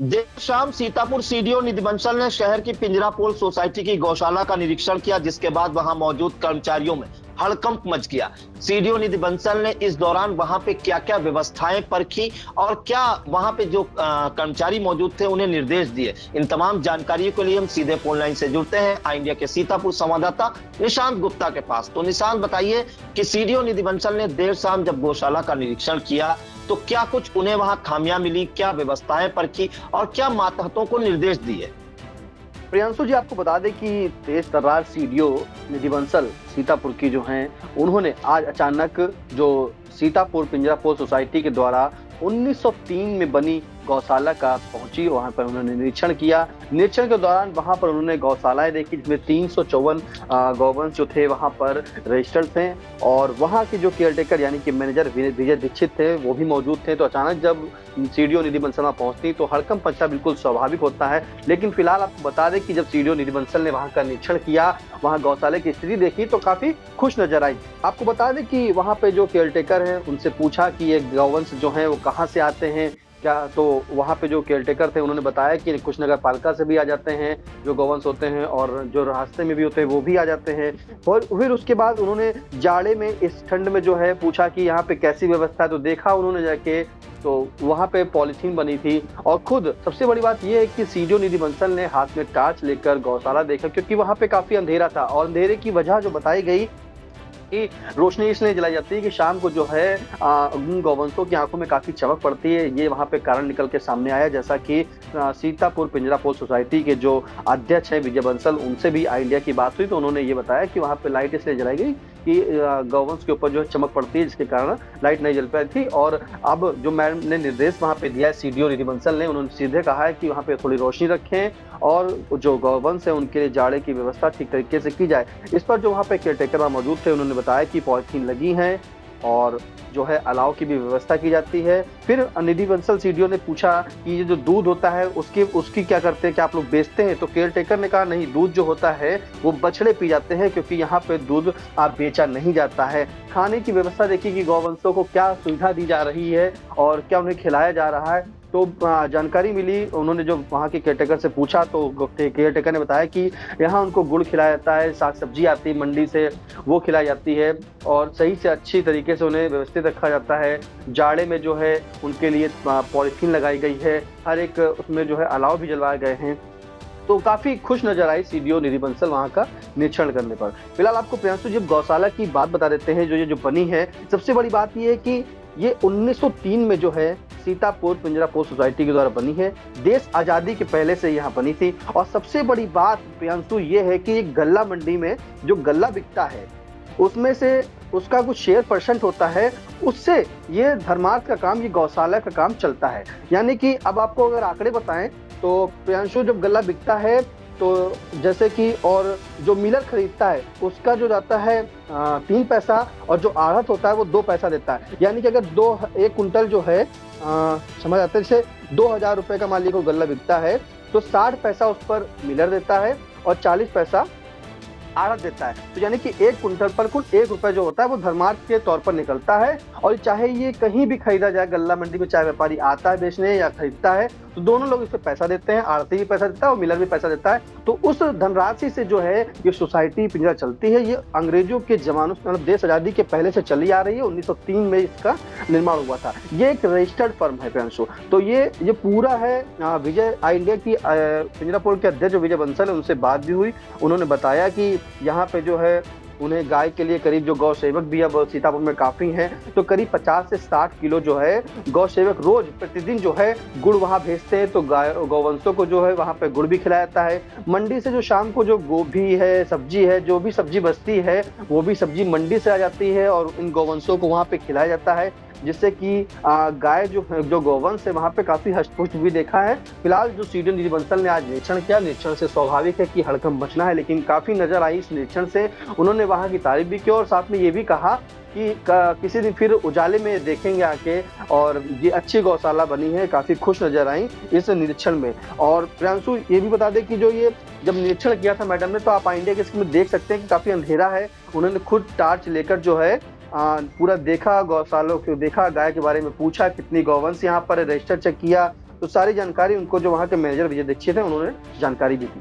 देर शाम सीतापुर सीडीओ निधि बंसल ने शहर की पिंजरापोल सोसाइटी की गौशाला का निरीक्षण किया, जिसके बाद वहां मौजूद कर्मचारियों में हड़कंप मच गया। सीडीओ निधि बंसल ने इस दौरान वहां पे क्या क्या व्यवस्थाएं परखी और क्या वहां पे जो कर्मचारी मौजूद थे उन्हें निर्देश दिए, इन तमाम जानकारियों के लिए हम सीधे फोन लाइन से जुड़ते हैं आई इंडिया के सीतापुर संवाददाता निशांत गुप्ता के पास। तो निशांत, बताइए कि सीडीओ निधि बंसल ने देर शाम जब गौशाला का निरीक्षण किया तो क्या कुछ उन्हें वहां खामियां मिली, क्या व्यवस्थाएं परखी और क्या मातहतों को निर्देश दिए? प्रियांशु जी, आपको बता दें कि तेज तर्रार सीडीओ निधि बंसल सीतापुर की जो हैं, उन्होंने आज अचानक जो सीतापुर पिंजरापोल सोसाइटी के द्वारा 1903 में बनी गौशाला का पहुंची, वहां पर उन्होंने निरीक्षण किया। निरीक्षण के दौरान वहां पर उन्होंने गौशालाएं देखी जिसमें 354 गौवंश जो थे वहां पर रजिस्टर्ड थे और वहां के जो केयरटेकर यानी कि मैनेजर विजय दीक्षित थे वो भी मौजूद थे। तो अचानक जब सीडीओ निधि बंसल वहां पहुंचती तो हड़कंप मचना बिल्कुल स्वाभाविक होता है। लेकिन फिलहाल आपको बता दें कि जब सीडीओ निधि बंसल ने वहां का निरीक्षण किया, वहां गौशाला की स्थिति देखी तो काफी खुश नजर आई। आपको बता दें कि वहां पे जो केयरटेकर हैं उनसे पूछा कि ये गौवंश जो है वो कहाँ से आते हैं क्या, तो वहाँ पे जो केयरटेकर थे उन्होंने बताया कि कुछ नगर पालिका से भी आ जाते हैं जो गौवंश होते हैं और जो रास्ते में भी होते हैं वो भी आ जाते हैं। और फिर उसके बाद उन्होंने जाड़े में इस ठंड में जो है पूछा कि यहाँ पे कैसी व्यवस्था है, तो देखा उन्होंने जाके तो वहाँ पे पॉलीथीन बनी थी। और खुद सबसे बड़ी बात यह है कि सीडीओ निधि बंसल ने हाथ में टार्च लेकर गौशाला देखा, क्योंकि वहाँ पे काफी अंधेरा था और अंधेरे की वजह जो बताई गई कि रोशनी इसलिए जलाई जाती है कि शाम को जो है गौवंशों की आंखों में काफी चमक पड़ती है। ये वहां पे कारण निकल के सामने आया, जैसा कि सीतापुर पिंजरापोल सोसाइटी के जो अध्यक्ष है विजय बंसल, उनसे भी आई इंडिया की बात हुई तो उन्होंने ये बताया कि वहां पे लाइट इसलिए जलाई गई कि गौवंश के ऊपर जो है चमक पड़ती है, जिसके कारण लाइट नहीं जल पाई थी। और अब जो मैम ने निर्देश वहां पे दिया है सीडीओ निधि बंसल ने, उन्होंने सीधे कहा है कि वहां पे थोड़ी रोशनी रखें और जो गौवंश है उनके लिए जाड़े की व्यवस्था ठीक तरीके से की जाए। इस पर जो वहाँ पे केयरटेकर मौजूद थे उन्होंने बताया कि पॉलिथीन लगी हैं और जो है अलाव की भी व्यवस्था की जाती है। फिर निधि बंसल सीडीओ ने पूछा कि ये जो दूध होता है उसकी क्या करते हैं, क्या आप लोग बेचते हैं? तो केयरटेकर ने कहा नहीं, दूध जो होता है वो बछड़े पी जाते हैं क्योंकि यहाँ पे दूध बेचा नहीं जाता है। खाने की व्यवस्था देखिए कि गौवंशों को क्या सुविधा दी जा रही है और क्या उन्हें खिलाया जा रहा है। तो जानकारी मिली, उन्होंने जो वहाँ के केयरटेकर से पूछा तो केयरटेकर ने बताया कि यहाँ उनको गुड़ खिलाया जाता है, साग सब्जी आती है मंडी से वो खिलाई जाती है और सही से अच्छी तरीके से उन्हें व्यवस्थित रखा जाता है। जाड़े में जो है उनके लिए पॉलीथीन लगाई गई है, हर एक उसमें जो है अलाव भी जलवाए गए हैं। तो काफी खुश नजर आई सीडीओ निधि बंसल वहां का निरीक्षण करने पर। फिलहाल आपको प्रियांशु जब गौशाला की बात बता देते हैं जो बनी है, सबसे बड़ी बात यह है कि ये 1903 में जो है सीतापुर पिंजरापोल सोसाइटी के द्वारा बनी है। देश आजादी के पहले से यहाँ बनी थी। और सबसे बड़ी बात प्रियांशु ये है कि गल्ला मंडी में जो गल्ला बिकता है उसमें से उसका कुछ शेयर परसेंट होता है, उससे ये धर्मार्थ का काम, ये गौशाला का काम चलता है। यानी कि अब आपको अगर आंकड़े बताएं तो प्रियांशु जब गल्ला बिकता है तो जैसे कि और जो मिलर खरीदता है उसका जो जाता है 3 पैसा और जो आढ़त होता है वो 2 पैसा देता है। यानी कि अगर एक कुंटल जो है समझ आते हैं, जैसे 2000 रुपए का मान लीजिए गल्ला बिकता है तो 60 पैसा उस पर मिलर देता है और 40 पैसा आढ़त देता है। तो यानी कि एक कुंटल पर कुल 1 रुपए जो होता है वो धर्मार्थ के तौर पर निकलता है। और चाहे ये कहीं भी खरीदा जाए, गल्ला मंडी में चाहे व्यापारी आता है बेचने या खरीदता है, तो दोनों लोग इस पर पैसा देते हैं, आढ़ती भी पैसा देता है और मिलर भी पैसा देता है। तो उस धनराशि से जो है ये सोसाइटी पिंजरा चलती है। ये अंग्रेजों के जमानों से, मतलब देश आजादी के पहले से चली आ रही है। 1903 में इसका निर्माण हुआ था। ये एक रजिस्टर्ड फर्म है प्रियांशु। तो ये पूरा है। विजय आई इंडिया की पिंजरापोल के अध्यक्ष विजय बंसल है, उनसे बात भी हुई। उन्होंने बताया कि यहाँ पे जो है उन्हें गाय के लिए करीब जो गौ सेवक भी अब सीतापुर में काफी हैं, तो करीब 50 से 60 किलो जो है गौ सेवक रोज प्रतिदिन जो है गुड़ वहां भेजते हैं। तो गौवंशों को जो है वहां पे गुड़ भी खिलाया जाता है। मंडी से जो शाम को जो गोभी है, सब्जी है, जो भी सब्जी बचती है वो भी सब्जी मंडी से आ जाती है और इन गौवंशों को वहां पे खिलाया जाता है, जिससे कि गाय जो गौवंश है वहां पे काफी हष्टपुष्ट भी देखा है। फिलहाल जो सीडीओ निधि बंसल ने आज निरीक्षण किया, निरीक्षण से स्वाभाविक है कि हड़कंप मचना है, लेकिन काफी नजर आई इस निरीक्षण से। उन्होंने वहां की तारीफ भी की और साथ में ये भी कहा कि किसी दिन फिर उजाले में देखेंगे आके, और ये अच्छी गौशाला बनी है, काफी खुश नजर आई इस निरीक्षण में। और प्रियांशु ये भी बता दें कि जो ये जब निरीक्षण किया था मैडम ने, तो आप इंडिया के इसमें देख सकते हैं कि काफी अंधेरा है। उन्होंने खुद टार्च लेकर जो है पूरा देखा, गौशालों को देखा, गाय के बारे में पूछा कितनी गौवंश यहाँ पर रजिस्टर चेक किया। तो सारी जानकारी उनको जो वहाँ के मैनेजर विजय दीक्षित है उन्होंने जानकारी दी थी।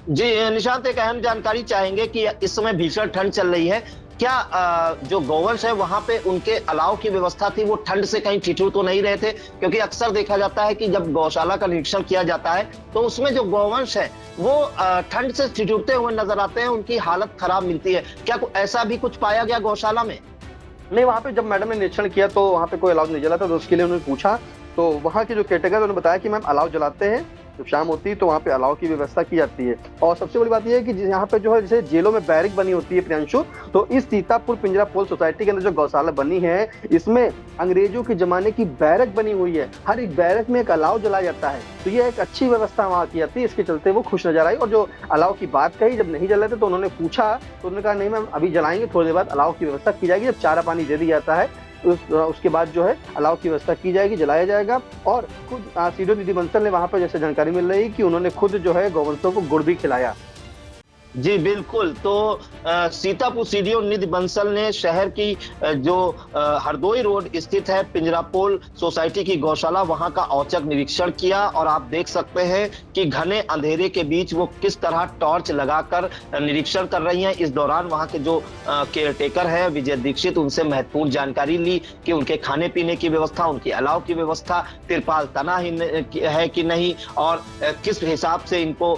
जी निशांत, एक अहम जानकारी चाहेंगे कि इस समय भीषण ठंड चल रही है, क्या जो गौवंश है वहां पे उनके अलाव की व्यवस्था थी, वो ठंड से कहीं ठिठुर तो नहीं रहे थे? क्योंकि अक्सर देखा जाता है कि जब गौशाला का निरीक्षण किया जाता है तो उसमें जो गौवंश है वो ठंड से ठिठुरते हुए नजर आते हैं, उनकी हालत खराब मिलती है। क्या ऐसा भी कुछ पाया गया गौशाला में? नहीं, वहाँ पे जब मैडम ने निरीक्षण किया तो वहाँ पे कोई अलाव नहीं जला था, तो उसके लिए उन्होंने पूछा तो वहाँ के जो केयरटेकर उन्होंने बताया कि मैम अलाव जलाते हैं, जब शाम होती है तो वहाँ पे अलाव की व्यवस्था की जाती है। और सबसे बड़ी बात यह है कि यहाँ पे जो है जैसे जेलों में बैरक बनी होती है प्रियांशु, तो इस सीतापुर पिंजरापोल सोसाइटी के अंदर जो गौशाला बनी है इसमें अंग्रेजों के जमाने की बैरक बनी हुई है। हर एक बैरक में एक अलाव जलाया जाता है, तो ये एक अच्छी व्यवस्था वहाँ की जाती है, इसके चलते वो खुश नजर आई। और जो अलाव की बात कही, जब नहीं जल रहे थे तो उन्होंने पूछा तो उन्होंने कहा नहीं मैम अभी जलाएंगे, थोड़ी देर बाद अलाव की व्यवस्था की जाएगी, जब चारा पानी दे दिया जाता है उसके बाद जो है अलाव की व्यवस्था की जाएगी, जलाया जाएगा। और खुद सीडीओ निधि बंसल ने वहां पर जैसे जानकारी मिल रही कि उन्होंने खुद जो है गौवंशों को गुड़ भी खिलाया। जी बिल्कुल। तो सीतापुर सीडीओ निधि बंसल ने शहर की जो हरदोई रोड स्थित है पिंजरापोल सोसाइटी की गौशाला, वहां का औचक निरीक्षण किया और आप देख सकते हैं कि घने अंधेरे के बीच वो किस तरह टॉर्च लगाकर निरीक्षण कर रही हैं। इस दौरान वहां के जो केयरटेकर है विजय दीक्षित, उनसे महत्वपूर्ण जानकारी ली कि उनके खाने पीने की व्यवस्था, उनकी अलाव की व्यवस्था, तिरपाल तना है कि नहीं और किस हिसाब से इनको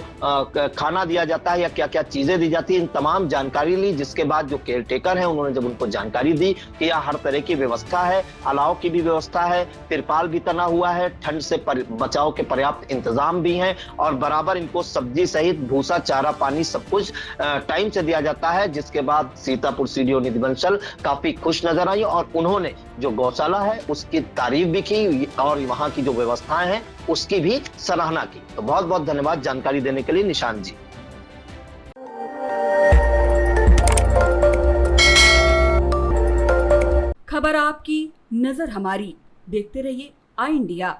खाना दिया जाता है या क्या क्या चीजें दी जाती है, इन तमाम जानकारी ली। जिसके बाद जो केयरटेकर है उन्होंने जब उनको जानकारी दी कि यह हर तरह की व्यवस्था है, अलाव की भी व्यवस्था है, तिरपाल भी तना हुआ है, ठंड से बचाव के पर्याप्त इंतजाम भी हैं और बराबर इनको सब्जी सहित भूसा, चारा, पानी सब कुछ टाइम से दिया जाता है। जिसके बाद सीतापुर सीडीओ निधि बंसल काफी खुश नजर आई और उन्होंने जो गौशाला है उसकी तारीफ भी की और वहां की जो व्यवस्थाएं हैं उसकी भी सराहना की। तो बहुत बहुत धन्यवाद जानकारी देने के लिए निशांत जी। खबर आपकी, नजर हमारी। देखते रहिए आई इंडिया।